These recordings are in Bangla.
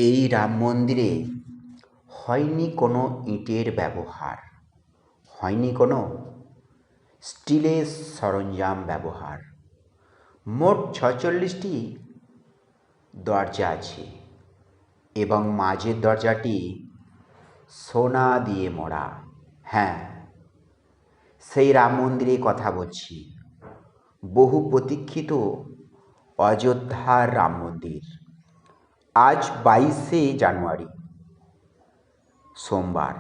এই রাম মন্দিরে হয়নি কোনো ইটের ব্যবহার, হয়নি কোনো স্টিলের সরঞ্জাম ব্যবহার। মোট 46টি দরজা আছে এবং মাঝের দরজাটি সোনা দিয়ে মোড়া। হ্যাঁ, সেই রাম মন্দিরের কথা বলছি, বহু প্রতীক্ষিত অযোধ্যার রাম মন্দির। আজ 22শে জানুয়ারি, সোমবার।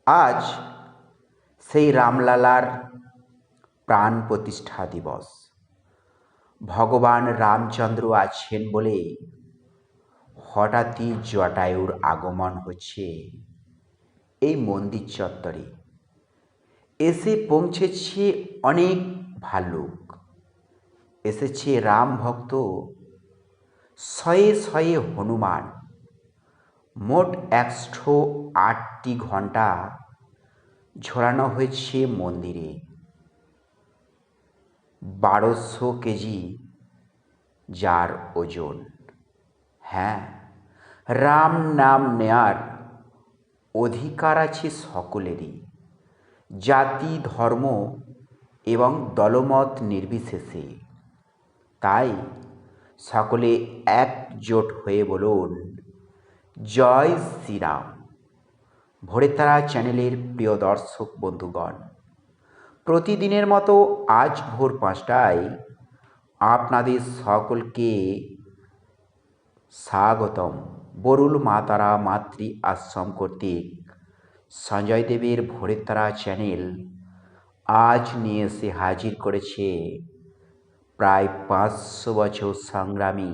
আজ সেই রামলালার প্রাণ প্রতিষ্ঠা দিবস। ভগবান রামচন্দ্র আছেন বলে হঠাৎই জটায়ুর আগমন হচ্ছে এই মন্দির চত্বরে। এসে পৌঁছেছে অনেক ভাল্লুক, এসেছে রাম ভক্ত, শয়ে শয়ে হনুমান। মোট 108টি ঘণ্টা ঝোলানো হয়েছে মন্দিরে। 1200 কেজি যার ওজন। হ্যাঁ, রাম নাম নেয়ার অধিকার আছে সকলেরই, জাতি ধর্ম এবং দলমত নির্বিশেষে। তাই সকলে একজোট হয়ে বলুন, জয় শ্রীরাম। ভোরের তারা চ্যানেলের প্রিয় দর্শক বন্ধুগণ, প্রতিদিনের মতো আজ ভোর 5টায় আপনাদের সকলকে স্বাগতম বরুল মা তারা মাতৃ আশ্রম কর্তৃক সঞ্জয় দেবের ভোরের তারা চ্যানেল আজ নিয়ে এসে হাজির করেছে প্রায় 500 বছর সংগ্রামী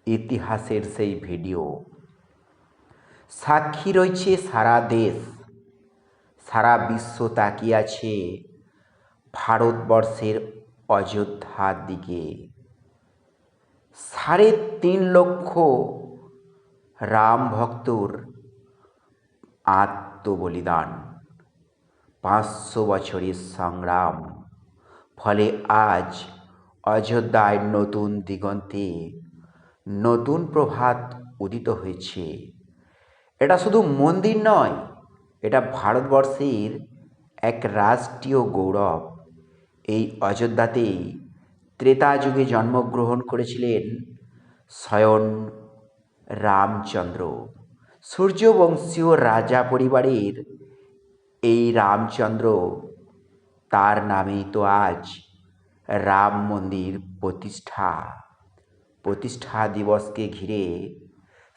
ইতিহাসের সেই ভিডিও। সাক্ষী রয়েছে সারা দেশ, সারা বিশ্ব তাকিয়ে আছে ভারতবর্ষের অযোধ্যার দিকে। 3.5 লক্ষ রাম ভক্তর আত্মবলিদান, 500 বছরের সংগ্রাম, ফলে আজ অযোধ্যায় নতুন দিগন্তে নতুন প্রভাত উদিত হয়েছে। এটা শুধু মন্দির নয়, এটা ভারতবর্ষের এক রাষ্ট্রীয় গৌরব। এই অযোধ্যাতেই ত্রেতা যুগে জন্মগ্রহণ করেছিলেন স্বয়ং রামচন্দ্র। সূর্যবংশীয় রাজা পরিবারের এই রামচন্দ্র, তার নামেই তো আজ রাম মন্দির প্রতিষ্ঠা দিবসকে ঘিরে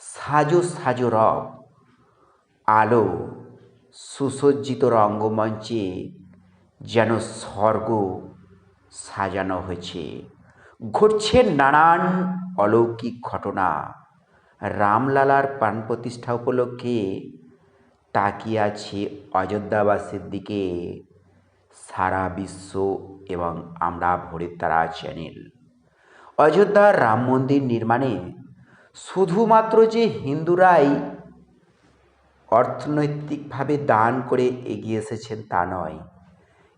সাজো সাজো রব, আলো, সুসজ্জিত রঙ্গমঞ্চে যেন স্বর্গ সাজানো হয়েছে। ঘটছে নানান অলৌকিক ঘটনা। রামলালার প্রাণ প্রতিষ্ঠা উপলক্ষে তাকিয়ে আছে অযোধ্যাবাসীর দিকে সারা বিশ্ব এবং আমরা ভোরের তারা চ্যানেল। অযোধ্যার রাম মন্দির নির্মাণে শুধুমাত্র যে হিন্দুরাই অর্থনৈতিকভাবে দান করে এগিয়ে এসেছেন তা নয়,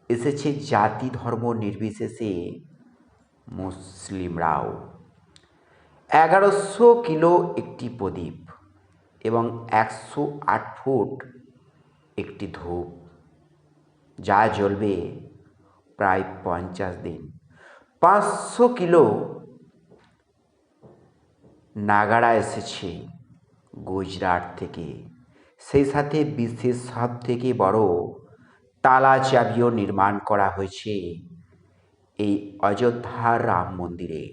এসেছে জাতি ধর্ম নির্বিশেষে মুসলিমরাও। 1100 কিলো একটি প্রদীপ এবং 108 ফুট একটি ধূপ, যা জ্বলবে প্রায় 50 দিন। 500 কিলো নাগাড়া এসেছে গুজরাট থেকে। সেই সাথে বিশ্বের সব থেকে বড় তালা চাবিও নির্মাণ করা হয়েছে এই অযোধ্যার রাম মন্দিরে।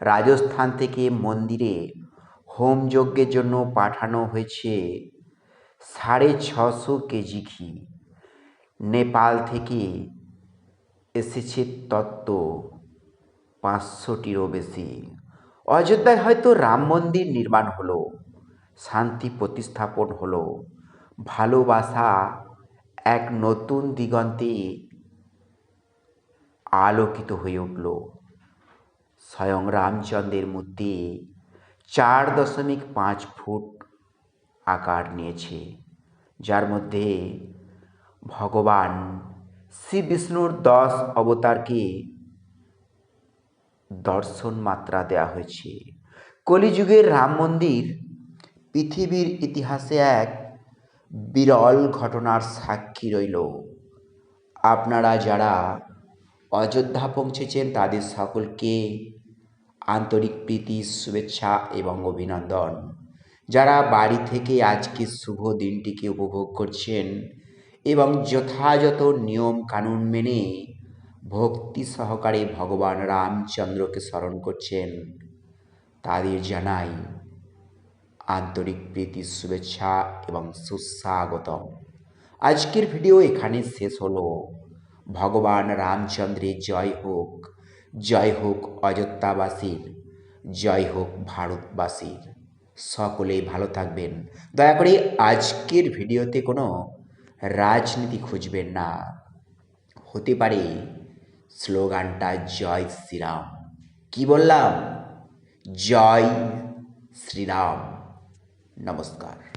রাজস্থান থেকে মন্দিরে হোম যজ্ঞের জন্য পাঠানো হয়েছে 650 কেজি ঘি। নেপাল থেকে এসেছে তত্ত্ব 500টিরও বেশি। অযোধ্যায় হয়তো রাম মন্দির নির্মাণ হলো, শান্তি প্রতিস্থাপন হলো, ভালোবাসা এক নতুন দিগন্তে আলোকিত হয়ে উঠল। স্বয়ং রামচন্দ্রের মূর্তি 4.5 ফুট আকার নিয়েছে, যার মধ্যে ভগবান শ্রী বিষ্ণুর 10 অবতারকে দর্শন মাত্রা দেওয়া হয়েছে। কলিযুগের রাম মন্দির পৃথিবীর ইতিহাসে এক বিরল ঘটনার সাক্ষী রইল। আপনারা যারা অযোধ্যা পৌঁছেছেন তাদের সকলকে আন্তরিক প্রীতি, শুভেচ্ছা এবং অভিনন্দন। যারা বাড়ি থেকে আজকে শুভ দিনটিকে উপভোগ করছেন এবং যথাযথ নিয়ম কানুন মেনে ভক্তি সহকারে ভগবান রামচন্দ্রকে স্মরণ করছেন, তাদের জানাই আন্তরিক প্রীতি, শুভেচ্ছা এবং সুস্বাগতম। আজকের ভিডিও এখানে শেষ হলো। ভগবান রামচন্দ্রের জয় হোক, জয় হোক অযোধ্যাবাসীর, জয় হোক ভারতবাসীর। সকলে ভালো থাকবেন। দয়া করে আজকের ভিডিওতে কোনো রাজনীতি খুঁজবেন না। হতে পারে স্লোগানটা জয় শ্রীরাম। কি বললাম? জয় শ্রীরাম। নমস্কার।